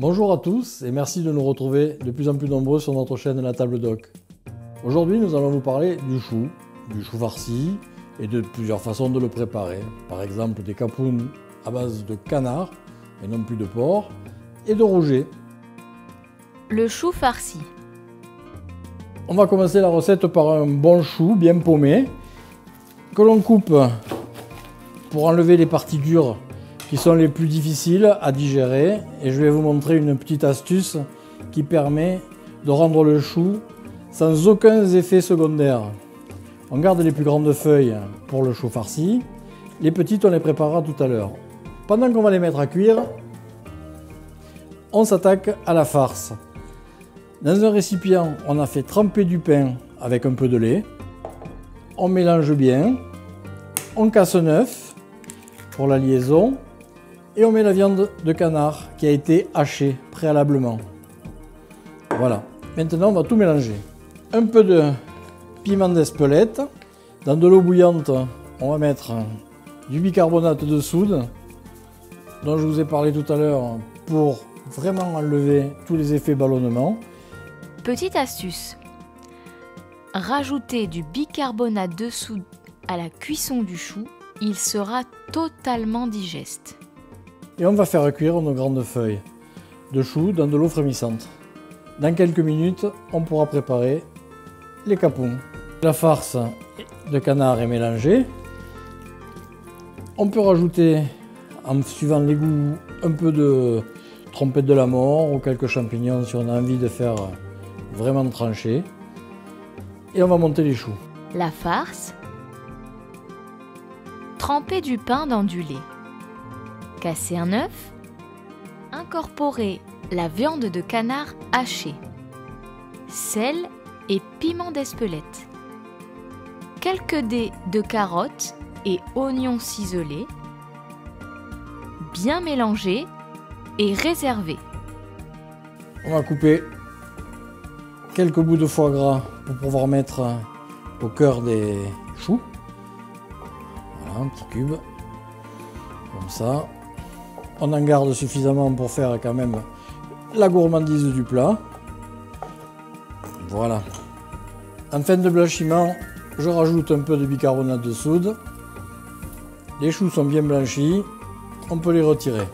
Bonjour à tous et merci de nous retrouver de plus en plus nombreux sur notre chaîne La Table Doc. Aujourd'hui, nous allons vous parler du chou farci et de plusieurs façons de le préparer. Par exemple, des capounes à base de canard et non plus de porc et de rouget. Le chou farci. On va commencer la recette par un bon chou bien paumé que l'on coupe pour enlever les parties dures qui sont les plus difficiles à digérer, et je vais vous montrer une petite astuce qui permet de rendre le chou sans aucun effet secondaire. On garde les plus grandes feuilles pour le chou farci, les petites on les préparera tout à l'heure. Pendant qu'on va les mettre à cuire, on s'attaque à la farce. Dans un récipient, on a fait tremper du pain avec un peu de lait, on mélange bien, on casse un œuf pour la liaison, et on met la viande de canard qui a été hachée préalablement. Voilà. Maintenant, on va tout mélanger. Un peu de piment d'Espelette. Dans de l'eau bouillante, on va mettre du bicarbonate de soude, dont je vous ai parlé tout à l'heure, pour vraiment enlever tous les effets ballonnement. Petite astuce. Rajoutez du bicarbonate de soude à la cuisson du chou, il sera totalement digeste. Et on va faire cuire nos grandes feuilles de chou dans de l'eau frémissante. Dans quelques minutes, on pourra préparer les capons. La farce de canard est mélangée. On peut rajouter, en suivant les goûts, un peu de trompette de la mort ou quelques champignons si on a envie de faire vraiment tranché. Et on va monter les choux. La farce. Tremper du pain dans du lait. Casser un œuf, incorporer la viande de canard hachée, sel et piment d'Espelette, quelques dés de carottes et oignons ciselés, bien mélanger et réserver. On va couper quelques bouts de foie gras pour pouvoir mettre au cœur des choux. Voilà, un petit cube, comme ça. On en garde suffisamment pour faire quand même la gourmandise du plat. Voilà. En fin de blanchiment, je rajoute un peu de bicarbonate de soude. Les choux sont bien blanchis, on peut les retirer.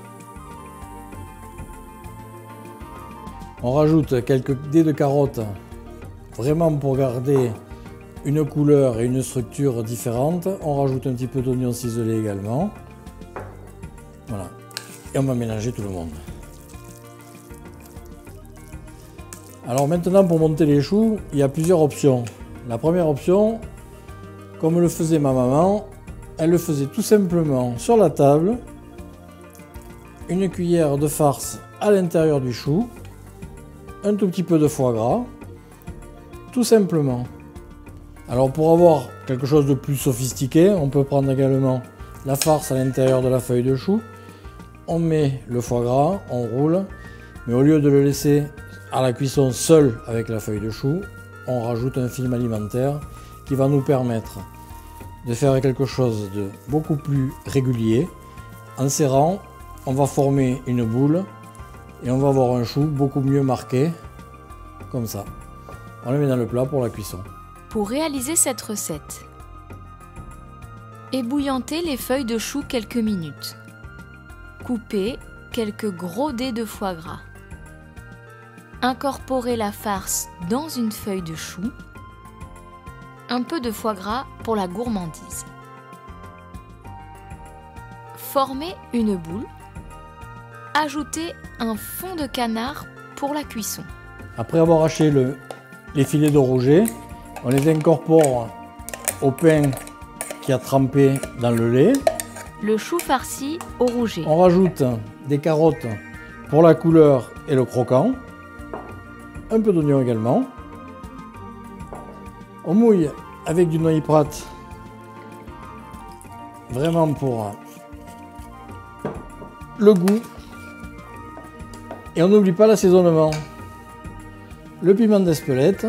On rajoute quelques dés de carottes, vraiment pour garder une couleur et une structure différentes. On rajoute un petit peu d'oignon ciselé également. Voilà. Et on va mélanger tout le monde. Alors maintenant, pour monter les choux, il y a plusieurs options. La première option, comme le faisait ma maman, elle le faisait tout simplement sur la table, une cuillère de farce à l'intérieur du chou, un tout petit peu de foie gras, tout simplement. Alors pour avoir quelque chose de plus sophistiqué, on peut prendre également la farce à l'intérieur de la feuille de chou. On met le foie gras, on roule, mais au lieu de le laisser à la cuisson seul avec la feuille de chou, on rajoute un film alimentaire qui va nous permettre de faire quelque chose de beaucoup plus régulier. En serrant, on va former une boule et on va avoir un chou beaucoup mieux marqué, comme ça. On le met dans le plat pour la cuisson. Pour réaliser cette recette, ébouillantez les feuilles de chou quelques minutes. Coupez quelques gros dés de foie gras. Incorporez la farce dans une feuille de chou. Un peu de foie gras pour la gourmandise. Formez une boule. Ajoutez un fond de canard pour la cuisson. Après avoir haché les filets de rouget, on les incorpore au pain qui a trempé dans le lait. Le chou farci au rouget. On rajoute des carottes pour la couleur et le croquant. Un peu d'oignon également. On mouille avec du noyer prat, vraiment pour le goût. Et on n'oublie pas l'assaisonnement. Le piment d'Espelette.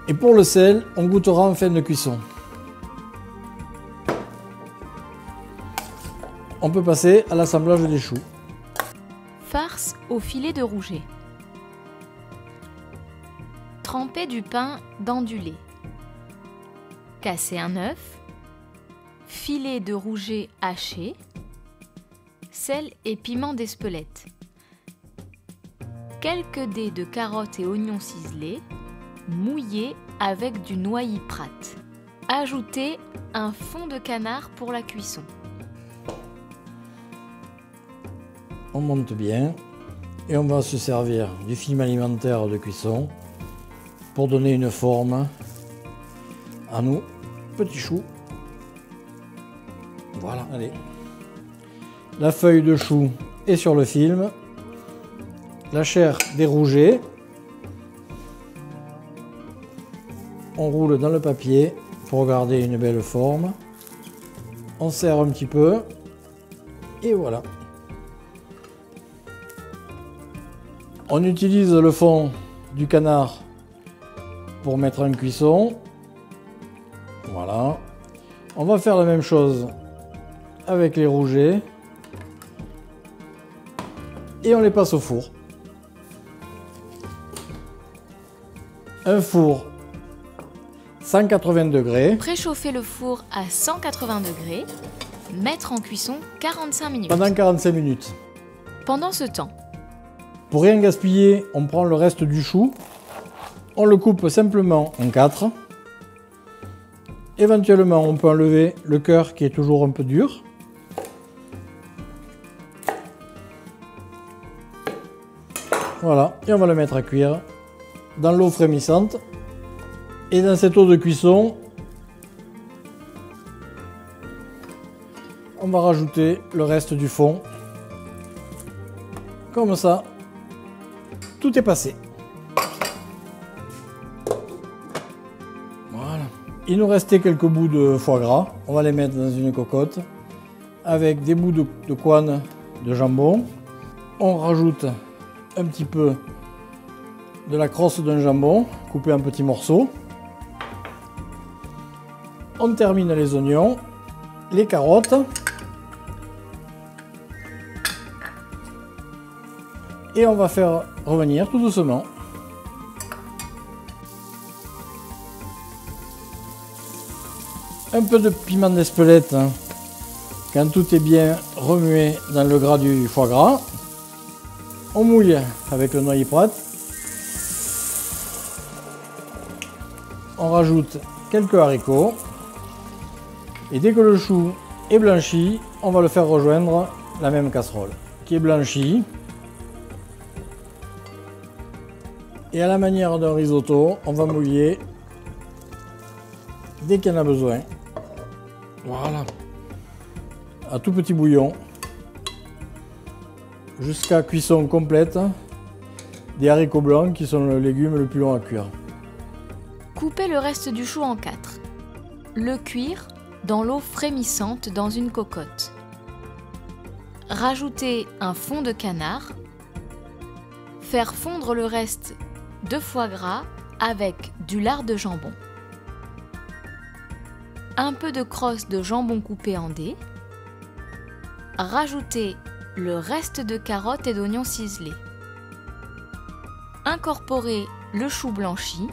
Et pour le sel, on goûtera en fin de cuisson. On peut passer à l'assemblage des choux. Farce farce au filet de rouget. Tremper du pain dans du lait. Casser un œuf. Filet de rouget haché. Sel et piment d'Espelette. Quelques dés de carottes et oignons ciselés, mouillés avec du noilly prat. Ajoutez un fond de canard pour la cuisson. On monte bien et on va se servir du film alimentaire de cuisson pour donner une forme à nos petits choux. Voilà, allez. La feuille de chou est sur le film. La chair dérougée. On roule dans le papier pour garder une belle forme. On serre un petit peu. Et voilà. On utilise le fond du canard pour mettre en cuisson. Voilà. On va faire la même chose avec les rougets. Et on les passe au four. Un four 180 degrés. Préchauffer le four à 180 degrés. Mettre en cuisson 45 minutes. Pendant 45 minutes. Pendant ce temps, pour rien gaspiller, on prend le reste du chou. On le coupe simplement en 4. Éventuellement, on peut enlever le cœur qui est toujours un peu dur. Voilà, et on va le mettre à cuire dans l'eau frémissante. Et dans cette eau de cuisson, on va rajouter le reste du fond. Comme ça, tout est passé. Voilà. Il nous restait quelques bouts de foie gras. On va les mettre dans une cocotte avec des bouts de couenne de jambon. On rajoute un petit peu de la crosse d'un jambon coupé en petits morceaux. On termine les oignons, les carottes et on va faire revenir tout doucement. Un peu de piment d'Espelette hein, quand tout est bien remué dans le gras du foie gras. On mouille avec le noilly prat. On rajoute quelques haricots. Et dès que le chou est blanchi, on va le faire rejoindre la même casserole qui est blanchie. Et à la manière d'un risotto, on va mouiller dès qu'il y en a besoin. Voilà. À tout petit bouillon. Jusqu'à cuisson complète des haricots blancs qui sont le légume le plus long à cuire. Coupez le reste du chou en 4. Le cuire dans l'eau frémissante dans une cocotte. Rajoutez un fond de canard. Faire fondre le reste de foie gras avec du lard de jambon. Un peu de crosse de jambon coupé en dés. Rajoutez le reste de carottes et d'oignons ciselés. Incorporez le chou blanchi.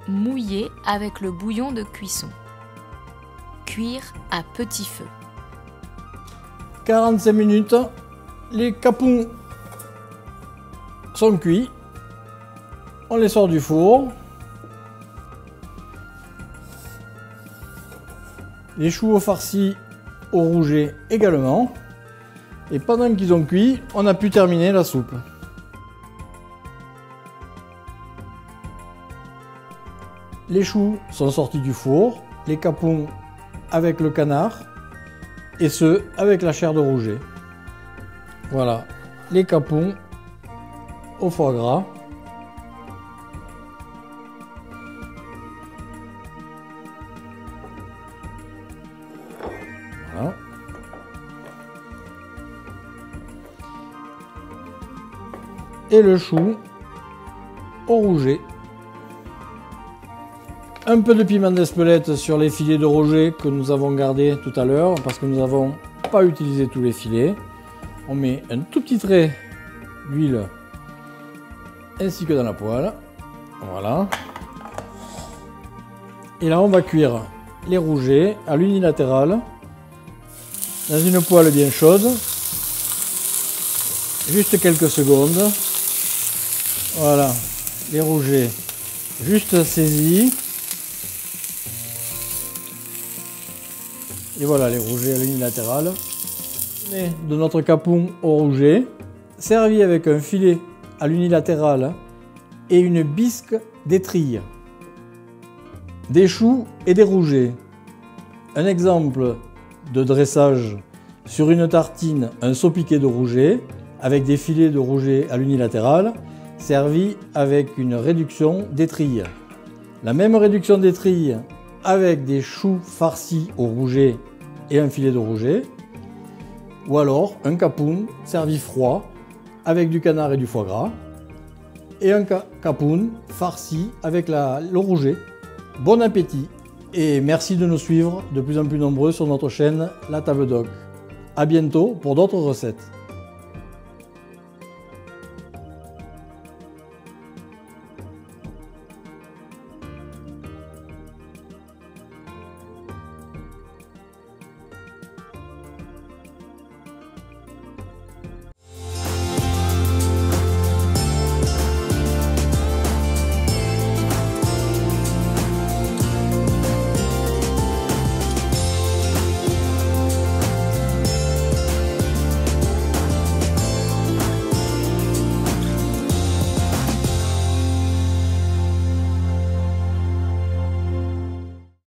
Mouiller avec le bouillon de cuisson. Cuire à petit feu. 45 minutes, les capons sont cuits. On les sort du four. Les choux au farci au rouget également. Et pendant qu'ils ont cuit, on a pu terminer la soupe. Les choux sont sortis du four, les capons avec le canard et ceux avec la chair de rouget. Voilà, les capons au foie gras. Voilà. Et le chou au rouget. Un peu de piment d'Espelette sur les filets de rouget que nous avons gardés tout à l'heure parce que nous n'avons pas utilisé tous les filets. On met un tout petit trait l'huile ainsi que dans la poêle. Voilà. Et là, on va cuire les rougets à l'unilatéral dans une poêle bien chaude. Juste quelques secondes. Voilà, les rougets juste saisis. Et voilà les rougets à l'unilatéral. De notre capoun au rouget, servi avec un filet à l'unilatéral et une bisque d'étrille. Des choux et des rougets. Un exemple de dressage sur une tartine, un saupiquet de rouget avec des filets de rouget à l'unilatéral, servi avec une réduction d'étrille. La même réduction d'étrille avec des choux farcis au rouget et un filet de rouget, ou alors un capoun servi froid avec du canard et du foie gras, et un capoun farci avec le rouget. Bon appétit et merci de nous suivre de plus en plus nombreux sur notre chaîne La Table Doc. A bientôt pour d'autres recettes.